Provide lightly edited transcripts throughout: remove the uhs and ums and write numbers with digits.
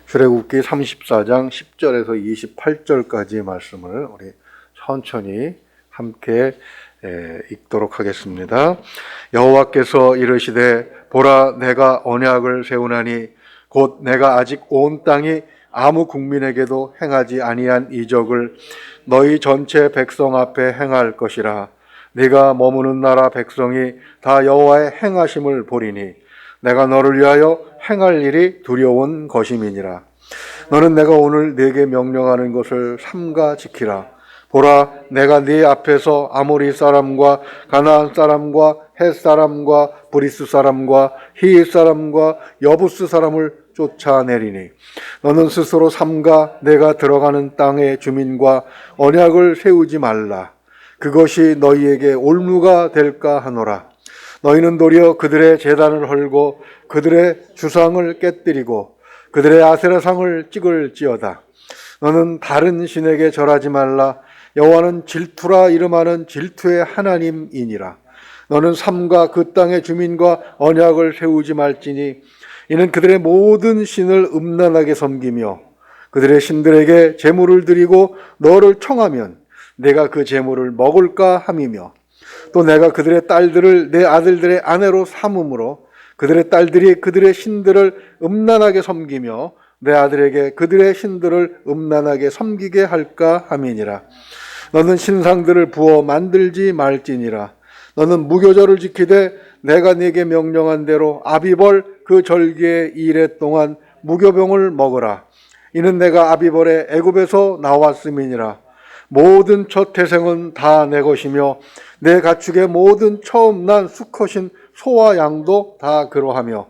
출애굽기 34장 10절에서 28절까지의 말씀을 우리 천천히 함께 읽도록 하겠습니다. 여호와께서 이르시되 보라 내가 언약을 세우나니 곧 내가 아직 온 땅이 아무 국민에게도 행하지 아니한 이적을 너희 전체 백성 앞에 행할 것이라. 네가 머무는 나라 백성이 다 여호와의 행하심을 보리니 내가 너를 위하여 행할 일이 두려운 것임이니라. 너는 내가 오늘 네게 명령하는 것을 삼가 지키라. 보라 내가 네 앞에서 아모리 사람과 가나안 사람과 헷 사람과 브리스 사람과 히윗 사람과 여부스 사람을 쫓아내리니 너는 스스로 삼가 내가 들어가는 땅의 주민과 언약을 세우지 말라. 그것이 너희에게 올무가 될까 하노라. 너희는 도리어 그들의 제단을 헐고 그들의 주상을 깨뜨리고 그들의 아세라상을 찍을지어다. 너는 다른 신에게 절하지 말라. 여호와는 질투라 이름하는 질투의 하나님이니라. 너는 삼가 그 땅의 주민과 언약을 세우지 말지니 이는 그들의 모든 신을 음란하게 섬기며 그들의 신들에게 제물을 드리고 너를 청하면 내가 그 제물을 먹을까 함이며 또 내가 그들의 딸들을 내 아들들의 아내로 삼음으로 그들의 딸들이 그들의 신들을 음란하게 섬기며 내 아들에게 그들의 신들을 음란하게 섬기게 할까 함이니라. 너는 신상들을 부어 만들지 말지니라. 너는 무교절을 지키되 내가 네게 명령한 대로 아비벌 그 절기의 이래 동안 무교병을 먹으라. 이는 내가 아비벌의 애굽에서 나왔음이니라. 모든 첫 태생은 다 내 것이며 내 가축의 모든 처음 난 수컷인 소와 양도 다 그러하며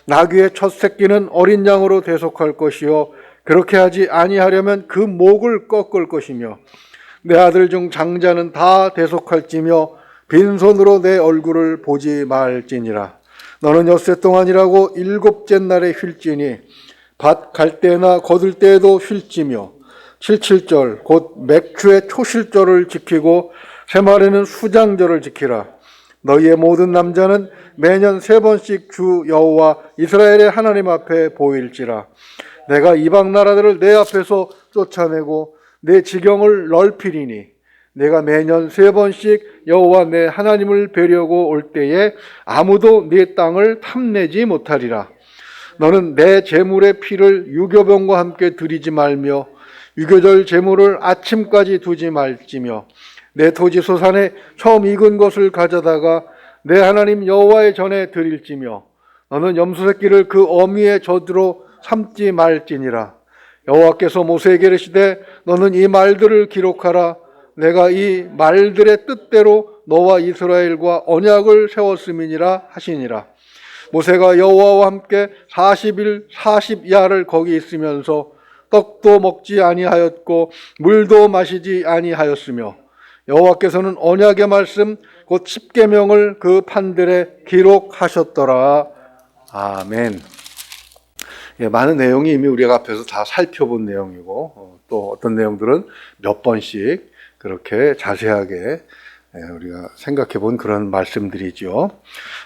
나귀의 첫 새끼는 어린 양으로 대속할 것이요 그렇게 하지 아니하려면 그 목을 꺾을 것이며 내 아들 중 장자는 다 대속할지며 빈손으로 내 얼굴을 보지 말지니라. 너는 엿새 동안이라고 일곱째 날에 쉴지니 밭 갈 때나 거둘 때에도 쉴지며 칠칠절 곧 맥주의 초실절을 지키고 새말에는 수장절을 지키라. 너희의 모든 남자는 매년 3번씩 주 여호와 이스라엘의 하나님 앞에 보일지라. 내가 이방 나라들을 내 앞에서 쫓아내고 내 지경을 넓히리니 내가 매년 3번씩 여호와 내 하나님을 뵈려고 올 때에 아무도 네 땅을 탐내지 못하리라. 너는 내 제물의 피를 유교병과 함께 드리지 말며 유교절 제물을 아침까지 두지 말지며 내 토지 소산에 처음 익은 것을 가져다가 내 하나님 여호와의 전에 드릴지며 너는 염소 새끼를 그 어미의 젖으로 삼지 말지니라. 여호와께서 모세에게 이르시되 너는 이 말들을 기록하라. 내가 이 말들의 뜻대로 너와 이스라엘과 언약을 세웠음이니라 하시니라. 모세가 여호와와 함께 40일 40야를 거기 있으면서 떡도 먹지 아니하였고 물도 마시지 아니하였으며 여호와께서는 언약의 말씀 곧 십계명을 그 판들에 기록하셨더라. 아멘. 많은 내용이 이미 우리가 앞에서 다 살펴본 내용이고 또 어떤 내용들은 몇 번씩 그렇게 자세하게 우리가 생각해 본 그런 말씀들이죠.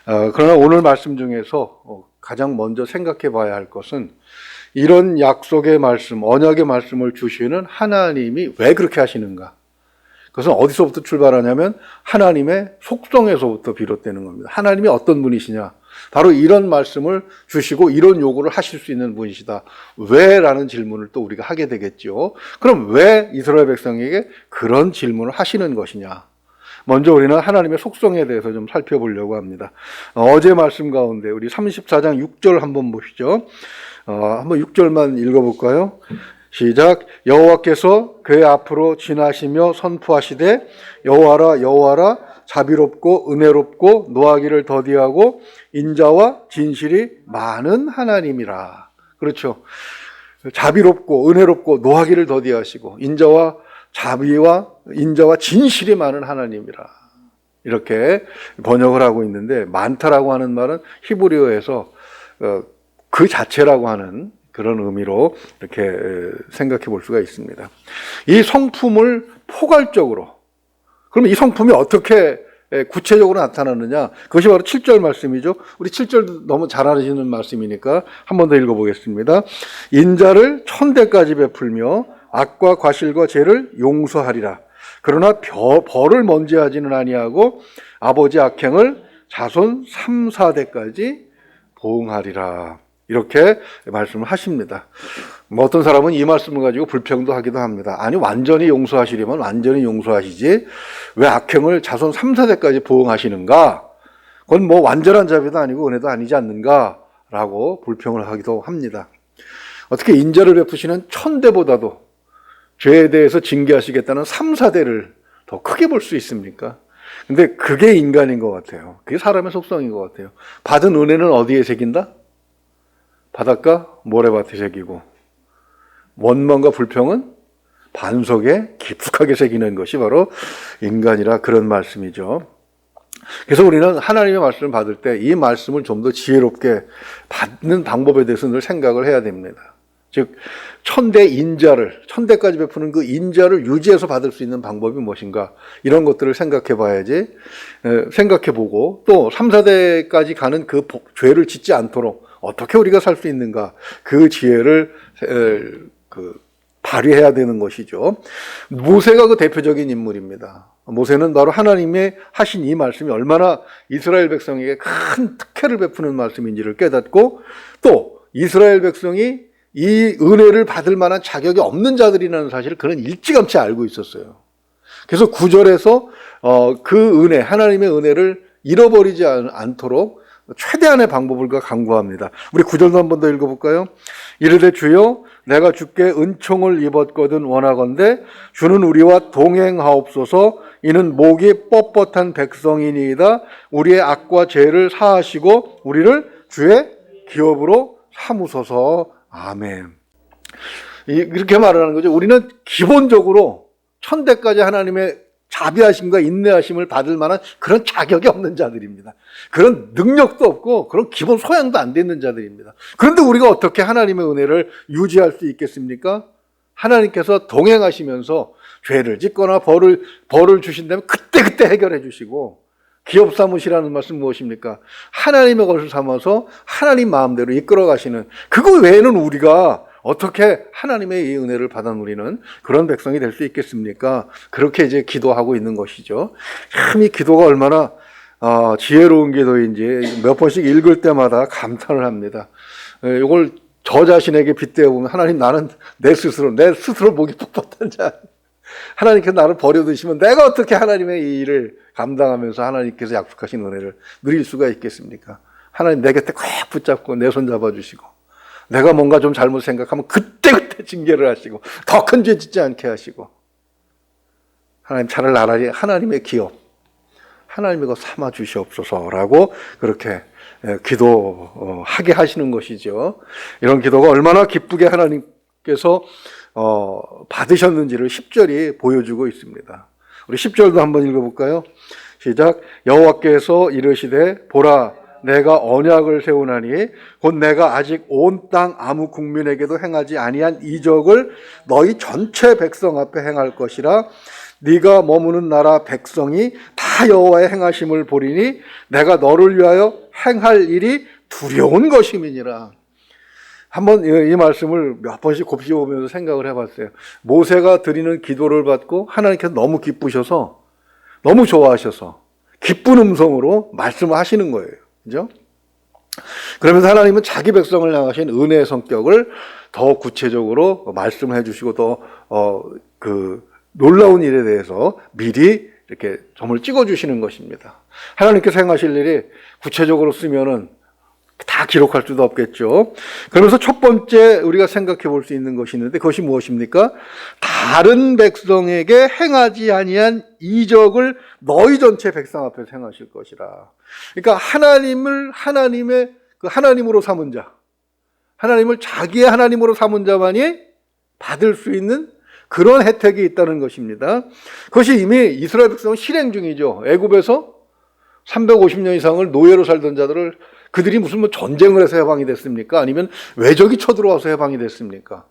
그러나 오늘 말씀 중에서 가장 먼저 생각해 봐야 할 것은 이런 약속의 말씀, 언약의 말씀을 주시는 하나님이 왜 그렇게 하시는가? 그것은 어디서부터 출발하냐면 하나님의 속성에서부터 비롯되는 겁니다. 하나님이 어떤 분이시냐? 바로 이런 말씀을 주시고 이런 요구를 하실 수 있는 분이시다. 왜? 라는 질문을 또 우리가 하게 되겠죠. 그럼 왜 이스라엘 백성에게 그런 질문을 하시는 것이냐? 먼저 우리는 하나님의 속성에 대해서 좀 살펴보려고 합니다. 어제 말씀 가운데 우리 34장 6절 한번 보시죠. 한번 6절만 읽어볼까요? 시작. 여호와께서 그의 앞으로 지나시며 선포하시되 여호와라 여호와라 자비롭고 은혜롭고 노하기를 더디하고 인자와 진실이 많은 하나님이라. 그렇죠. 자비롭고 은혜롭고 노하기를 더디하시고 인자와 자비와 인자와 진실이 많은 하나님이라. 이렇게 번역을 하고 있는데 많다라고 하는 말은 히브리어에서 그 자체라고 하는 그런 의미로 이렇게 생각해 볼 수가 있습니다. 이 성품을 포괄적으로, 그러면 이 성품이 어떻게 구체적으로 나타나느냐? 그것이 바로 7절 말씀이죠. 우리 7절 너무 잘 아시는 말씀이니까 한 번 더 읽어보겠습니다. 인자를 천대까지 베풀며 악과 과실과 죄를 용서하리라. 그러나 벌을 먼지하지는 아니하고 아버지 악행을 자손 3, 4대까지 보응하리라. 이렇게 말씀을 하십니다. 뭐 어떤 사람은 이 말씀을 가지고 불평도 하기도 합니다. 아니 완전히 용서하시려면 완전히 용서하시지 왜 악행을 자손 3, 4대까지 보응하시는가? 그건 뭐 완전한 자비도 아니고 은혜도 아니지 않는가? 라고 불평을 하기도 합니다. 어떻게 인자를 베푸시는 천대보다도 죄에 대해서 징계하시겠다는 3, 4대를 더 크게 볼 수 있습니까? 근데 그게 인간인 것 같아요. 그게 사람의 속성인 것 같아요. 받은 은혜는 어디에 새긴다? 바닷가 모래밭에 새기고 원망과 불평은 반석에 깊숙하게 새기는 것이 바로 인간이라 그런 말씀이죠. 그래서 우리는 하나님의 말씀을 받을 때 이 말씀을 좀 더 지혜롭게 받는 방법에 대해서 늘 생각을 해야 됩니다. 즉 천대 인자를 천대까지 베푸는 그 인자를 유지해서 받을 수 있는 방법이 무엇인가 이런 것들을 생각해 봐야지 생각해 보고 또 3, 4대까지 가는 그 죄를 짓지 않도록 어떻게 우리가 살 수 있는가 그 지혜를 발휘해야 되는 것이죠. 모세가 그 대표적인 인물입니다. 모세는 바로 하나님의 하신 이 말씀이 얼마나 이스라엘 백성에게 큰 특혜를 베푸는 말씀인지를 깨닫고 또 이스라엘 백성이 이 은혜를 받을 만한 자격이 없는 자들이라는 사실을 그는 일찌감치 알고 있었어요. 그래서 9절에서 그 은혜, 하나님의 은혜를 잃어버리지 않도록 최대한의 방법을 강구합니다. 우리 9절도 한 번 더 읽어볼까요? 이르되 주여 내가 주께 은총을 입었거든 원하건대 주는 우리와 동행하옵소서. 이는 목이 뻣뻣한 백성이니이다. 우리의 악과 죄를 사하시고 우리를 주의 기업으로 삼으소서. 아멘. 이렇게 말하는 거죠. 우리는 기본적으로 천대까지 하나님의 자비하심과 인내하심을 받을 만한 그런 자격이 없는 자들입니다. 그런 능력도 없고 그런 기본 소양도 안 되는 자들입니다. 그런데 우리가 어떻게 하나님의 은혜를 유지할 수 있겠습니까? 하나님께서 동행하시면서 죄를 짓거나 벌을 주신다면 그때 해결해 주시고 기업 삼으시라는 말씀 무엇입니까? 하나님의 것을 삼아서 하나님 마음대로 이끌어 가시는 그거 외에는 우리가 어떻게 하나님의 이 은혜를 받아 누리는 그런 백성이 될 수 있겠습니까? 그렇게 이제 기도하고 있는 것이죠. 참 이 기도가 얼마나 지혜로운 기도인지 몇 번씩 읽을 때마다 감탄을 합니다. 이걸 저 자신에게 빗대어 보면 하나님 나는 내 스스로 목이 뻣뻣한 자. 하나님께서 나를 버려두시면 내가 어떻게 하나님의 이 일을 감당하면서 하나님께서 약속하신 은혜를 누릴 수가 있겠습니까? 하나님 내 곁에 꽉 붙잡고 내 손 잡아주시고 내가 뭔가 좀 잘못 생각하면 그때 징계를 하시고 더 큰 죄 짓지 않게 하시고 하나님 차라리 하나님의 기업 하나님의 것 삼아 주시옵소서라고 그렇게 기도하게 하시는 것이죠. 이런 기도가 얼마나 기쁘게 하나님께서 받으셨는지를 10절이 보여주고 있습니다. 우리 10절도 한번 읽어볼까요? 시작. 여호와께서 이르시되 보라 내가 언약을 세우나니 곧 내가 아직 온 땅 아무 국민에게도 행하지 아니한 이적을 너희 전체 백성 앞에 행할 것이라. 네가 머무는 나라 백성이 다 여호와의 행하심을 보리니 내가 너를 위하여 행할 일이 두려운 것임이니라. 한번 이 말씀을 몇 번씩 곱씹어보면서 생각을 해봤어요. 모세가 드리는 기도를 받고 하나님께서 너무 기쁘셔서 너무 좋아하셔서 기쁜 음성으로 말씀을 하시는 거예요. 그죠? 그러면서 하나님은 자기 백성을 향하신 은혜의 성격을 더 구체적으로 말씀을 해주시고 더 그 놀라운 일에 대해서 미리 이렇게 점을 찍어주시는 것입니다. 하나님께서 행하실 일이 구체적으로 쓰면은 다 기록할 수도 없겠죠. 그러면서 첫 번째 우리가 생각해 볼 수 있는 것이 있는데 그것이 무엇입니까? 다른 백성에게 행하지 아니한 이적을 너희 전체 백성 앞에서 행하실 것이라. 그러니까 하나님을 하나님의 그 하나님으로 삼은 자, 하나님을 자기의 하나님으로 삼은 자만이 받을 수 있는 그런 혜택이 있다는 것입니다. 그것이 이미 이스라엘 백성은 실행 중이죠. 애굽에서 350년 이상을 노예로 살던 자들을 그들이 무슨 뭐 전쟁을 해서 해방이 됐습니까? 아니면 외적이 쳐들어와서 해방이 됐습니까?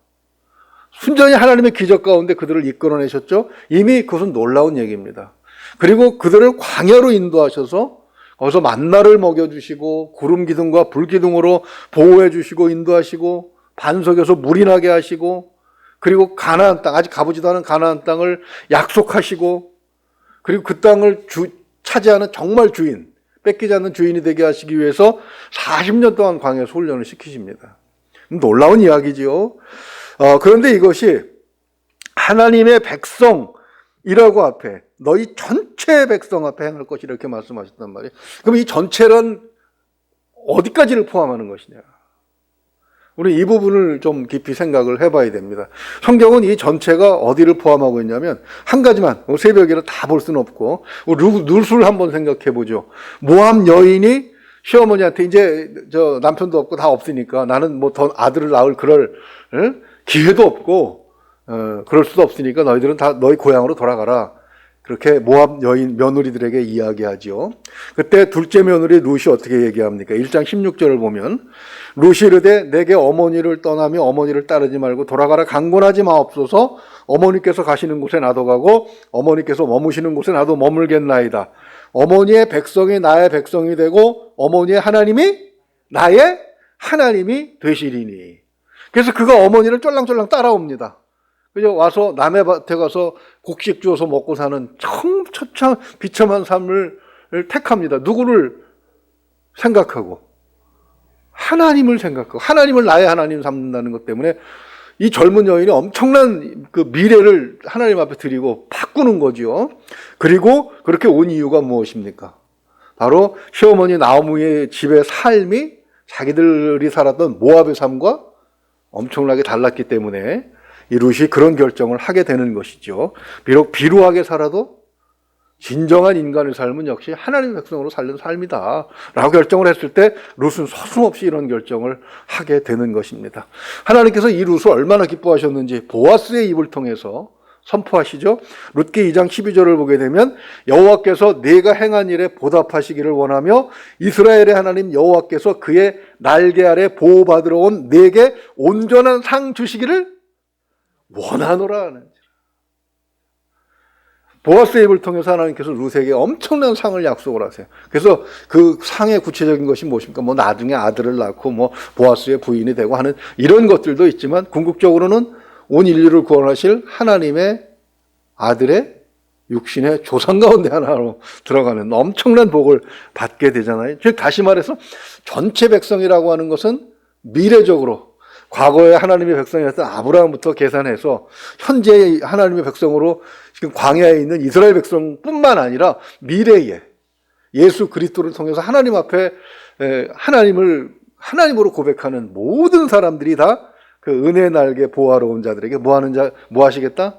순전히 하나님의 기적 가운데 그들을 이끌어내셨죠. 이미 그것은 놀라운 얘기입니다. 그리고 그들을 광야로 인도하셔서 거기서 만나를 먹여주시고 구름 기둥과 불 기둥으로 보호해 주시고 인도하시고 반석에서 물이 나게 하시고 그리고 가나안 땅, 아직 가보지도 않은 가나안 땅을 약속하시고 그리고 그 땅을 차지하는 정말 주인, 뺏기지 않는 주인이 되게 하시기 위해서 40년 동안 광야에서 훈련을 시키십니다. 놀라운 이야기지요. 그런데 이것이 하나님의 백성이라고 앞에 너희 전체 백성 앞에 행할 것이라 이렇게 말씀하셨단 말이에요. 그럼 이 전체란 어디까지를 포함하는 것이냐? 우리 이 부분을 좀 깊이 생각을 해봐야 됩니다. 성경은 이 전체가 어디를 포함하고 있냐면 한 가지만, 새벽이라 다 볼 수는 없고 룻을 한번 생각해 보죠. 모압 여인이 시어머니한테 이제 저 남편도 없고 다 없으니까 나는 뭐 더 아들을 낳을 그럴 기회도 없고 그럴 수도 없으니까 너희들은 다 너희 고향으로 돌아가라. 그렇게 모압 여인 며느리들에게 이야기하지요. 그때 둘째 며느리 룻이 어떻게 얘기합니까? 1장 16절을 보면 룻이 이르되 내게 어머니를 떠나며 어머니를 따르지 말고 돌아가라 강권하지 마옵소서. 어머니께서 가시는 곳에 나도 가고 어머니께서 머무시는 곳에 나도 머물겠나이다. 어머니의 백성이 나의 백성이 되고 어머니의 하나님이 나의 하나님이 되시리니. 그래서 그가 어머니를 쫄랑쫄랑 따라옵니다. 그죠? 와서 남의 밭에 가서 곡식 주워서 먹고 사는 처참 비참한 삶을 택합니다. 누구를 생각하고? 하나님을 생각하고 하나님을 나의 하나님 삼는다는 것 때문에 이 젊은 여인이 엄청난 그 미래를 하나님 앞에 드리고 바꾸는 거죠. 그리고 그렇게 온 이유가 무엇입니까? 바로 시어머니 나오미의 집의 삶이 자기들이 살았던 모압의 삶과 엄청나게 달랐기 때문에 이 룻이 그런 결정을 하게 되는 것이죠. 비록 비루하게 살아도 진정한 인간의 삶은 역시 하나님의 백성으로 살는 삶이다 라고 결정을 했을 때 룻은 서슴없이 이런 결정을 하게 되는 것입니다. 하나님께서 이 룻을 얼마나 기뻐하셨는지 보아스의 입을 통해서 선포하시죠. 룻기 2장 12절을 보게 되면 여호와께서 네가 행한 일에 보답하시기를 원하며 이스라엘의 하나님 여호와께서 그의 날개 아래 보호받으러 온 네게 온전한 상 주시기를 원하노라 하는지라. 보아스의 입을 통해서 하나님께서 룻에게 엄청난 상을 약속을 하세요. 그래서 그 상의 구체적인 것이 무엇입니까? 뭐 나중에 아들을 낳고 뭐 보아스의 부인이 되고 하는 이런 것들도 있지만 궁극적으로는 온 인류를 구원하실 하나님의 아들의 육신의 조상 가운데 하나로 들어가는 엄청난 복을 받게 되잖아요. 즉 다시 말해서 전체 백성이라고 하는 것은 미래적으로 과거에 하나님의 백성이었던 아브라함부터 계산해서 현재 하나님의 백성으로 지금 광야에 있는 이스라엘 백성뿐만 아니라 미래에 예수 그리스도를 통해서 하나님 앞에 하나님을 하나님으로 고백하는 모든 사람들이 다 그 은혜 날개 보호하러 온 자들에게 뭐 하시겠다?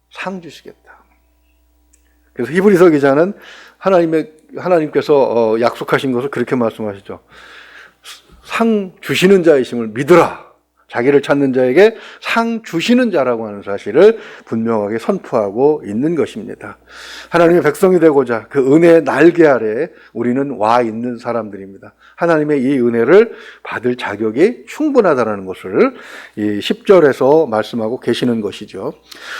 상 주시겠다. 그래서 히브리서 기자는 하나님께서 약속하신 것을 그렇게 말씀하시죠. 상 주시는 자이심을 믿으라. 자기를 찾는 자에게 상 주시는 자라고 하는 사실을 분명하게 선포하고 있는 것입니다. 하나님의 백성이 되고자 그 은혜의 날개 아래 우리는 와 있는 사람들입니다. 하나님의 이 은혜를 받을 자격이 충분하다는 것을 이 10절에서 말씀하고 계시는 것이죠.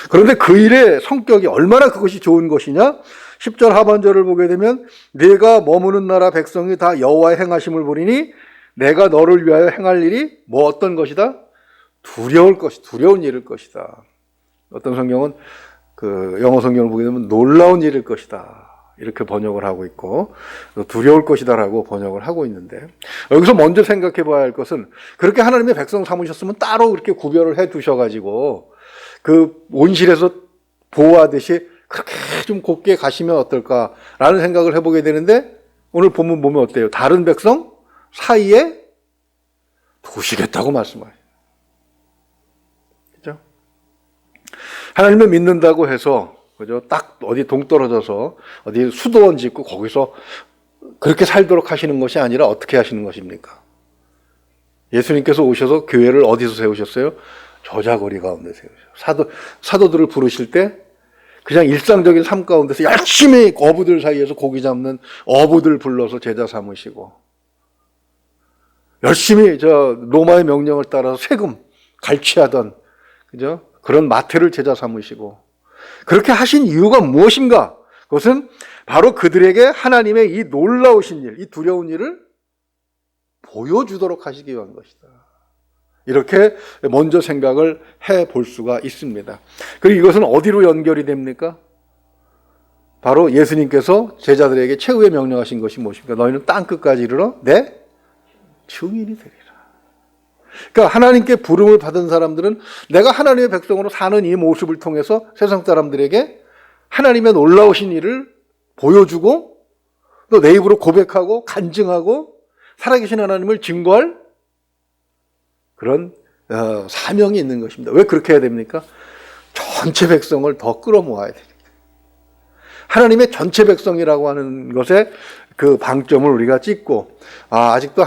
그런데 그 일의 성격이 얼마나 그것이 좋은 것이냐? 10절 하반절을 보게 되면 네가 머무는 나라 백성이 다 여호와의 행하심을 보리니 내가 너를 위하여 행할 일이 뭐 어떤 것이다? 두려운 일일 것이다. 어떤 성경은 그 영어 성경을 보게 되면 놀라운 일일 것이다. 이렇게 번역을 하고 있고 두려울 것이다라고 번역을 하고 있는데 여기서 먼저 생각해 봐야 할 것은 그렇게 하나님의 백성 삼으셨으면 따로 그렇게 구별을 해 두셔가지고 그 온실에서 보호하듯이 그렇게 좀 곱게 가시면 어떨까라는 생각을 해보게 되는데 오늘 본문 보면 어때요? 다른 백성 사이에 두시겠다고 말씀하세요. 그죠? 하나님을 믿는다고 해서, 그죠? 딱 어디 동떨어져서 어디 수도원 짓고 거기서 그렇게 살도록 하시는 것이 아니라 어떻게 하시는 것입니까? 예수님께서 오셔서 교회를 어디서 세우셨어요? 저자거리 가운데 세우셨어요. 사도들을 부르실 때 그냥 일상적인 삶 가운데서 열심히 어부들 사이에서 고기 잡는 어부들 불러서 제자 삼으시고 열심히 로마의 명령을 따라서 세금 갈취하던 그죠? 그런 마태를 제자 삼으시고 그렇게 하신 이유가 무엇인가? 그것은 바로 그들에게 하나님의 이 놀라우신 일, 이 두려운 일을 보여주도록 하시기 위한 것이다. 이렇게 먼저 생각을 해볼 수가 있습니다. 그리고 이것은 어디로 연결이 됩니까? 바로 예수님께서 제자들에게 최후의 명령하신 것이 무엇입니까? 너희는 땅끝까지 이르러 내 증인이 되리라. 그러니까 하나님께 부름을 받은 사람들은 내가 하나님의 백성으로 사는 이 모습을 통해서 세상 사람들에게 하나님의 놀라우신 일을 보여주고 또 내 입으로 고백하고 간증하고 살아계신 하나님을 증거할 그런 사명이 있는 것입니다. 왜 그렇게 해야 됩니까? 전체 백성을 더 끌어모아야 됩니다. 하나님의 전체 백성이라고 하는 것에 그 방점을 우리가 찍고, 아직도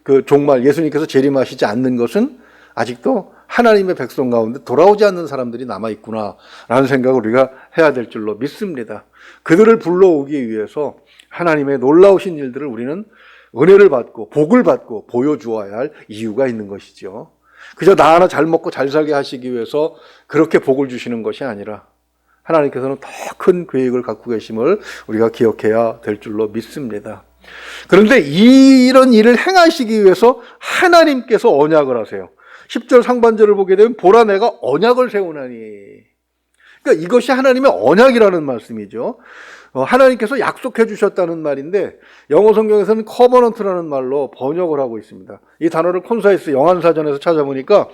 그 종말 예수님께서 재림하시지 않는 것은 아직도 하나님의 백성 가운데 돌아오지 않는 사람들이 남아있구나라는 생각을 우리가 해야 될 줄로 믿습니다. 그들을 불러오기 위해서 하나님의 놀라우신 일들을 우리는 은혜를 받고 복을 받고 보여주어야 할 이유가 있는 것이죠. 그저 나 하나 잘 먹고 잘 살게 하시기 위해서 그렇게 복을 주시는 것이 아니라 하나님께서는 더 큰 계획을 갖고 계심을 우리가 기억해야 될 줄로 믿습니다. 그런데 이런 일을 행하시기 위해서 하나님께서 언약을 하세요. 10절 상반절을 보게 되면 보라 내가 언약을 세우나니. 그러니까 이것이 하나님의 언약이라는 말씀이죠. 하나님께서 약속해 주셨다는 말인데 영어 성경에서는 커버넌트라는 말로 번역을 하고 있습니다. 이 단어를 콘사이스 영한사전에서 찾아보니까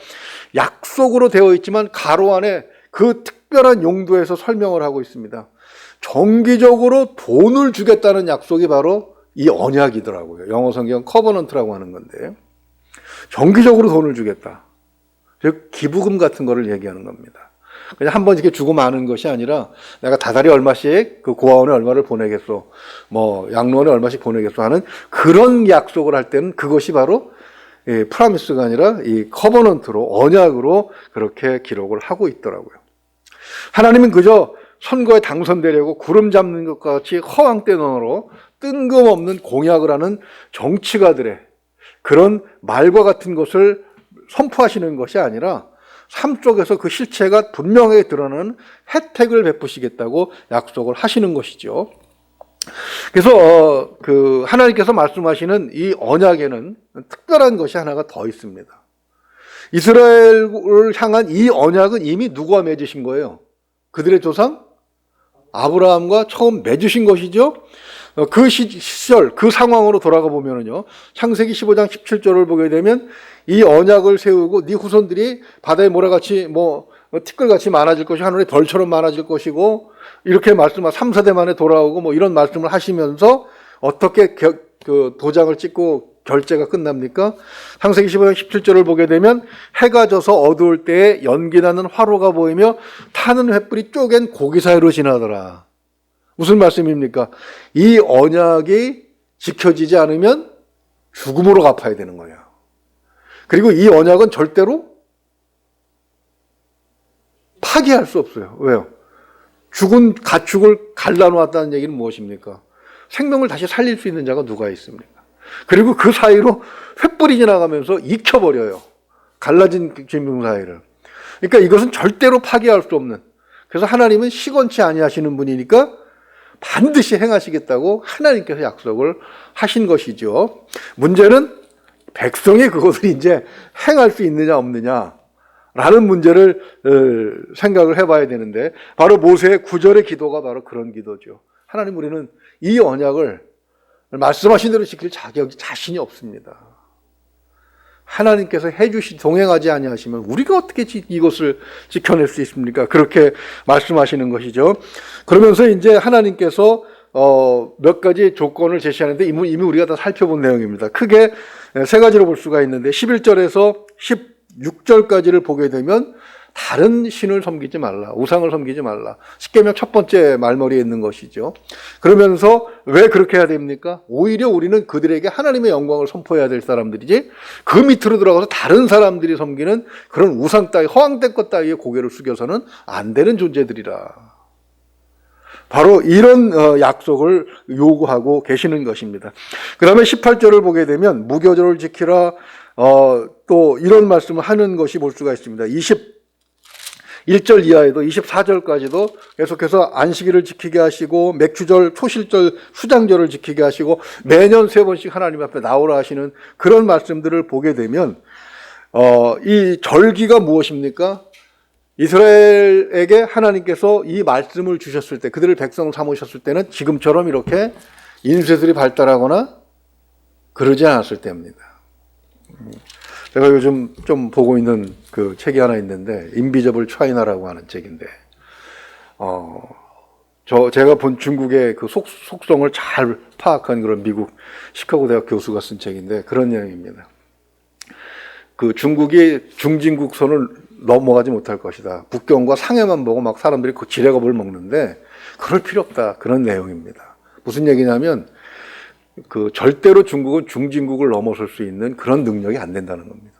약속으로 되어 있지만 가로 안에 그 특별한 용도에서 설명을 하고 있습니다. 정기적으로 돈을 주겠다는 약속이 바로 이 언약이더라고요. 영어 성경 커버넌트라고 하는 건데 정기적으로 돈을 주겠다. 즉 기부금 같은 거를 얘기하는 겁니다. 그냥 한 번 이렇게 주고 마는 것이 아니라 내가 다달이 얼마씩 그 고아원에 얼마를 보내겠소, 뭐 양로원에 얼마씩 보내겠소 하는 그런 약속을 할 때는 그것이 바로 프라미스가 아니라 이 커버넌트로 언약으로 그렇게 기록을 하고 있더라고요. 하나님은 그저 선거에 당선되려고 구름 잡는 것과 같이 허황된 뜬금없는 공약을 하는 정치가들의 그런 말과 같은 것을 선포하시는 것이 아니라 삶 속에서 그 실체가 분명하게 드러나는 혜택을 베푸시겠다고 약속을 하시는 것이죠. 그래서 그 하나님께서 말씀하시는 이 언약에는 특별한 것이 하나가 더 있습니다. 이스라엘을 향한 이 언약은 이미 누구와 맺으신 거예요? 그들의 조상 아브라함과 처음 맺으신 것이죠. 그 시절 그 상황으로 돌아가 보면은요, 창세기 15장 17절을 보게 되면 이 언약을 세우고 네 후손들이 바다의 모래같이 티끌같이 많아질 것이고 하늘의 별처럼 많아질 것이고 이렇게 말씀하 3, 4대 만에 돌아오고 이런 말씀을 하시면서 어떻게 그 도장을 찍고 결제가 끝납니까? 창세기 15장 17절을 보게 되면 해가 져서 어두울 때에 연기나는 화로가 보이며 타는 횃불이 쪼갠 고기 사이로 지나더라. 무슨 말씀입니까? 이 언약이 지켜지지 않으면 죽음으로 갚아야 되는 거예요. 그리고 이 언약은 절대로 파기할 수 없어요. 왜요? 죽은 가축을 갈라놓았다는 얘기는 무엇입니까? 생명을 다시 살릴 수 있는 자가 누가 있습니까? 그리고 그 사이로 횃불이 지나가면서 익혀버려요. 갈라진 진흙 사이를. 그러니까 이것은 절대로 파기할 수 없는. 그래서 하나님은 시건치 아니하시는 분이니까 반드시 행하시겠다고 하나님께서 약속을 하신 것이죠. 문제는 백성이 그것을 이제 행할 수 있느냐 없느냐라는 문제를 생각을 해봐야 되는데 바로 모세의 구절의 기도가 바로 그런 기도죠. 하나님, 우리는 이 언약을 말씀하신 대로 지킬 자신이 없습니다. 하나님께서 동행하지 아니하시면 우리가 어떻게 이것을 지켜낼 수 있습니까? 그렇게 말씀하시는 것이죠. 그러면서 이제 하나님께서 몇 가지 조건을 제시하는데 이미 우리가 다 살펴본 내용입니다. 크게 세 가지로 볼 수가 있는데 11절에서 16절까지를 보게 되면 다른 신을 섬기지 말라, 우상을 섬기지 말라. 십계명 첫 번째 말머리에 있는 것이죠. 그러면서 왜 그렇게 해야 됩니까? 오히려 우리는 그들에게 하나님의 영광을 선포해야 될 사람들이지 그 밑으로 들어가서 다른 사람들이 섬기는 그런 우상 따위, 허황된 것 따위에 고개를 숙여서는 안 되는 존재들이라. 바로 이런 약속을 요구하고 계시는 것입니다. 그 다음에 18절을 보게 되면 무교절을 지키라, 또 이런 말씀을 하는 것이 볼 수가 있습니다. 1절 이하에도 24절까지도 계속해서 안식일을 지키게 하시고 맥주절, 초실절, 수장절을 지키게 하시고 매년 3번씩 하나님 앞에 나오라 하시는 그런 말씀들을 보게 되면 이 절기가 무엇입니까? 이스라엘에게 하나님께서 이 말씀을 주셨을 때, 그들을 백성 삼으셨을 때는 지금처럼 이렇게 인쇄술이 발달하거나 그러지 않았을 때입니다. 제가 요즘 좀 보고 있는 그 책이 하나 있는데, 인비저블 차이나라고 하는 책인데, 제가 본 중국의 그 속성을 잘 파악한 그런 미국 시카고 대학 교수가 쓴 책인데, 그런 내용입니다. 그 중국이 중진국선을 넘어가지 못할 것이다. 국경과 상해만 보고 막 사람들이 그 지레겁을 먹는데, 그럴 필요 없다. 그런 내용입니다. 무슨 얘기냐면, 그 절대로 중국은 중진국을 넘어설 수 있는 그런 능력이 안 된다는 겁니다.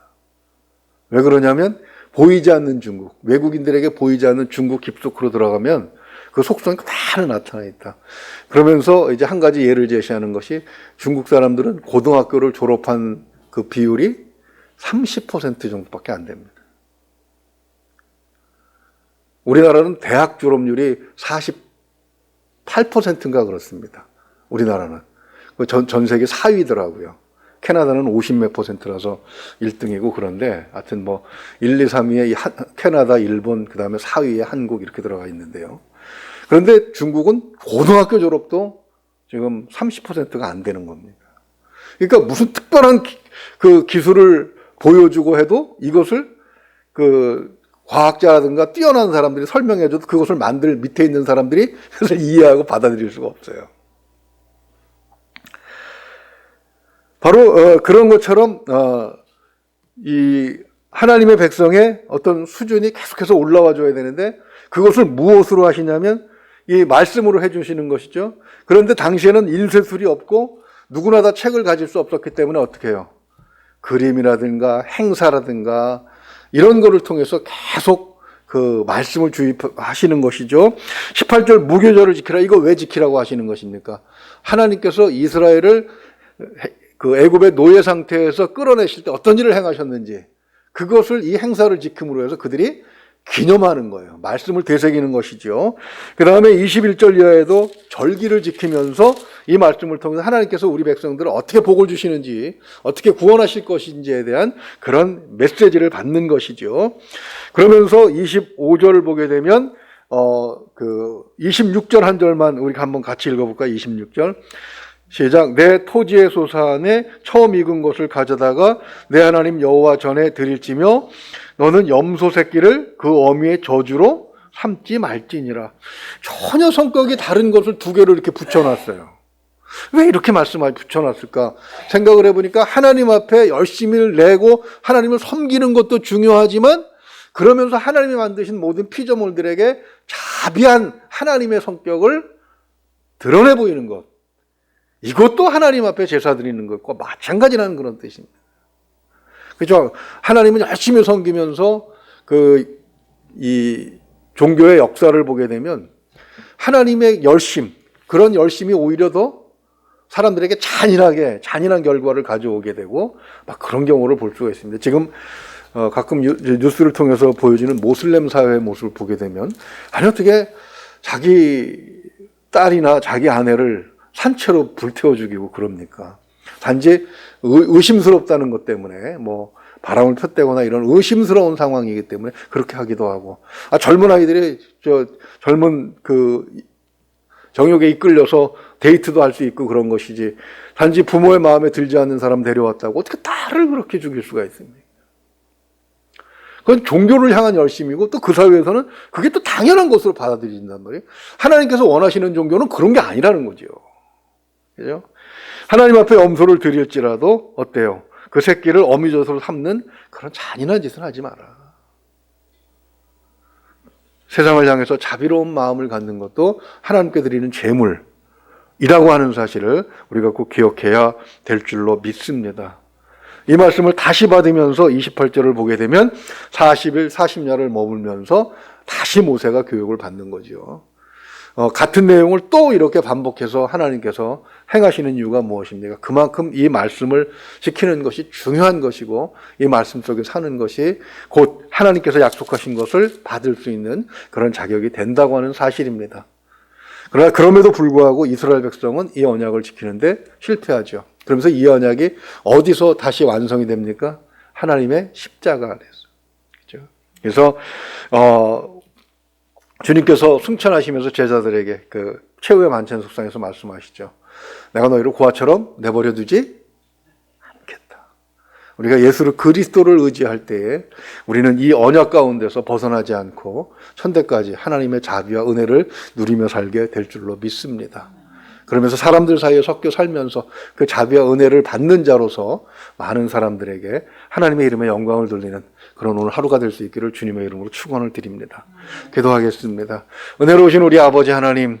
왜 그러냐면 보이지 않는 중국, 외국인들에게 보이지 않는 중국 깊숙으로 들어가면 그 속성이 그대로 나타나 있다. 그러면서 이제 한 가지 예를 제시하는 것이 중국 사람들은 고등학교를 졸업한 그 비율이 30% 정도밖에 안 됩니다. 우리나라는 대학 졸업률이 48%인가 그렇습니다. 우리나라는. 전 세계 4위더라고요. 캐나다는 50몇 %라서 1등이고 그런데 하여튼 뭐 1, 2, 3위에 캐나다, 일본, 그 다음에 4위에 한국 이렇게 들어가 있는데요. 그런데 중국은 고등학교 졸업도 지금 30%가 안 되는 겁니다. 그러니까 무슨 특별한 그 기술을 보여주고 해도 이것을 그 과학자라든가 뛰어난 사람들이 설명해줘도 그것을 만들 밑에 있는 사람들이 그것을 이해하고 받아들일 수가 없어요. 바로 그런 것처럼 이 하나님의 백성의 어떤 수준이 계속해서 올라와 줘야 되는데 그것을 무엇으로 하시냐면 이 말씀으로 해주시는 것이죠. 그런데 당시에는 인쇄술이 없고 누구나 다 책을 가질 수 없었기 때문에 어떻게 해요? 그림이라든가 행사라든가 이런 거를 통해서 계속 그 말씀을 주입하시는 것이죠. 18절 무교절을 지키라. 이거 왜 지키라고 하시는 것입니까? 하나님께서 이스라엘을 그 애굽의 노예 상태에서 끌어내실 때 어떤 일을 행하셨는지 그것을 이 행사를 지킴으로 해서 그들이 기념하는 거예요. 말씀을 되새기는 것이죠. 그 다음에 21절 이하에도 절기를 지키면서 이 말씀을 통해서 하나님께서 우리 백성들을 어떻게 복을 주시는지 어떻게 구원하실 것인지에 대한 그런 메시지를 받는 것이죠. 그러면서 25절을 보게 되면 그 26절 한 절만 우리가 한번 같이 읽어볼까요? 26절 시작. 내 토지의 소산에 처음 익은 것을 가져다가 내 하나님 여호와 전에 드릴지며 너는 염소 새끼를 그 어미의 저주로 삼지 말지니라. 전혀 성격이 다른 것을 두 개를 이렇게 붙여놨어요. 왜 이렇게 말씀을 붙여놨을까? 생각을 해보니까 하나님 앞에 열심히 내고 하나님을 섬기는 것도 중요하지만 그러면서 하나님이 만드신 모든 피조물들에게 자비한 하나님의 성격을 드러내 보이는 것. 이것도 하나님 앞에 제사 드리는 것과 마찬가지라는 그런 뜻입니다. 그죠? 하나님은 열심히 섬기면서 이 종교의 역사를 보게 되면 하나님의 열심, 그런 열심이 오히려 더 사람들에게 잔인한 결과를 가져오게 되고 막 그런 경우를 볼 수가 있습니다. 지금 가끔 뉴스를 통해서 보여지는 모슬렘 사회의 모습을 보게 되면 아니 어떻게 자기 딸이나 자기 아내를 산채로 불태워 죽이고 그럽니까? 단지 의심스럽다는 것 때문에 뭐 바람을 폈다거나 이런 의심스러운 상황이기 때문에 그렇게 하기도 하고 젊은 아이들이 젊은 그 정욕에 이끌려서 데이트도 할 수 있고 그런 것이지 단지 부모의 마음에 들지 않는 사람 데려왔다고 어떻게 딸을 그렇게 죽일 수가 있습니까? 그건 종교를 향한 열심이고 또 그 사회에서는 그게 또 당연한 것으로 받아들인단 말이에요. 하나님께서 원하시는 종교는 그런 게 아니라는 거죠. 그죠? 하나님 앞에 염소를 드릴지라도 어때요? 그 새끼를 어미젖으로 삼는 그런 잔인한 짓은 하지 마라. 세상을 향해서 자비로운 마음을 갖는 것도 하나님께 드리는 제물이라고 하는 사실을 우리가 꼭 기억해야 될 줄로 믿습니다. 이 말씀을 다시 받으면서 28절을 보게 되면 40일 40야를 머물면서 다시 모세가 교육을 받는 거죠. 같은 내용을 또 이렇게 반복해서 하나님께서 행하시는 이유가 무엇입니까? 그만큼 이 말씀을 지키는 것이 중요한 것이고 이 말씀 속에 사는 것이 곧 하나님께서 약속하신 것을 받을 수 있는 그런 자격이 된다고 하는 사실입니다. 그러나 그럼에도 불구하고 이스라엘 백성은 이 언약을 지키는데 실패하죠. 그러면서 이 언약이 어디서 다시 완성이 됩니까? 하나님의 십자가 안에서. 그렇죠? 그래서 주님께서 승천하시면서 제자들에게 그 최후의 만찬 속상에서 말씀하시죠. 내가 너희를 고아처럼 내버려 두지 않겠다. 우리가 예수를 그리스도를 의지할 때에 우리는 이 언약 가운데서 벗어나지 않고 천대까지 하나님의 자비와 은혜를 누리며 살게 될 줄로 믿습니다. 그러면서 사람들 사이에 섞여 살면서 그 자비와 은혜를 받는 자로서 많은 사람들에게 하나님의 이름에 영광을 돌리는 그런 오늘 하루가 될 수 있기를 주님의 이름으로 축원을 드립니다. 기도하겠습니다. 은혜로우신 우리 아버지 하나님,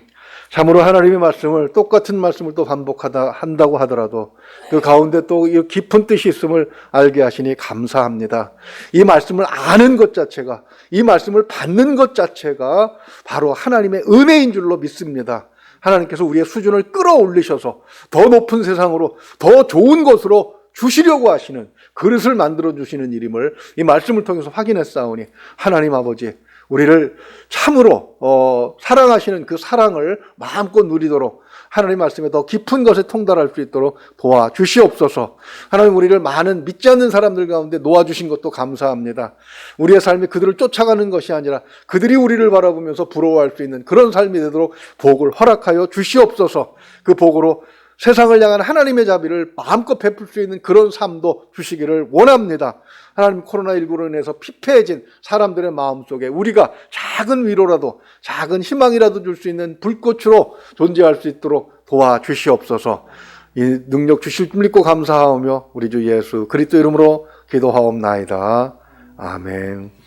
참으로 하나님의 말씀을 똑같은 말씀을 또 한다고 하더라도 그 가운데 또 깊은 뜻이 있음을 알게 하시니 감사합니다. 이 말씀을 아는 것 자체가, 이 말씀을 받는 것 자체가 바로 하나님의 은혜인 줄로 믿습니다. 하나님께서 우리의 수준을 끌어올리셔서 더 높은 세상으로, 더 좋은 것으로 주시려고 하시는 그릇을 만들어 주시는 일임을 이 말씀을 통해서 확인했사오니 하나님 아버지, 우리를 참으로 사랑하시는 그 사랑을 마음껏 누리도록 하나님 말씀에 더 깊은 것에 통달할 수 있도록 도와주시옵소서. 하나님, 우리를 많은 믿지 않는 사람들 가운데 놓아주신 것도 감사합니다. 우리의 삶이 그들을 쫓아가는 것이 아니라 그들이 우리를 바라보면서 부러워할 수 있는 그런 삶이 되도록 복을 허락하여 주시옵소서. 그 복으로 세상을 향한 하나님의 자비를 마음껏 베풀 수 있는 그런 삶도 주시기를 원합니다. 하나님, 코로나19로 인해서 피폐해진 사람들의 마음속에 우리가 작은 위로라도, 작은 희망이라도 줄 수 있는 불꽃으로 존재할 수 있도록 도와주시옵소서. 이 능력 주실 줄 믿고 감사하며 우리 주 예수 그리스도 이름으로 기도하옵나이다. 아멘.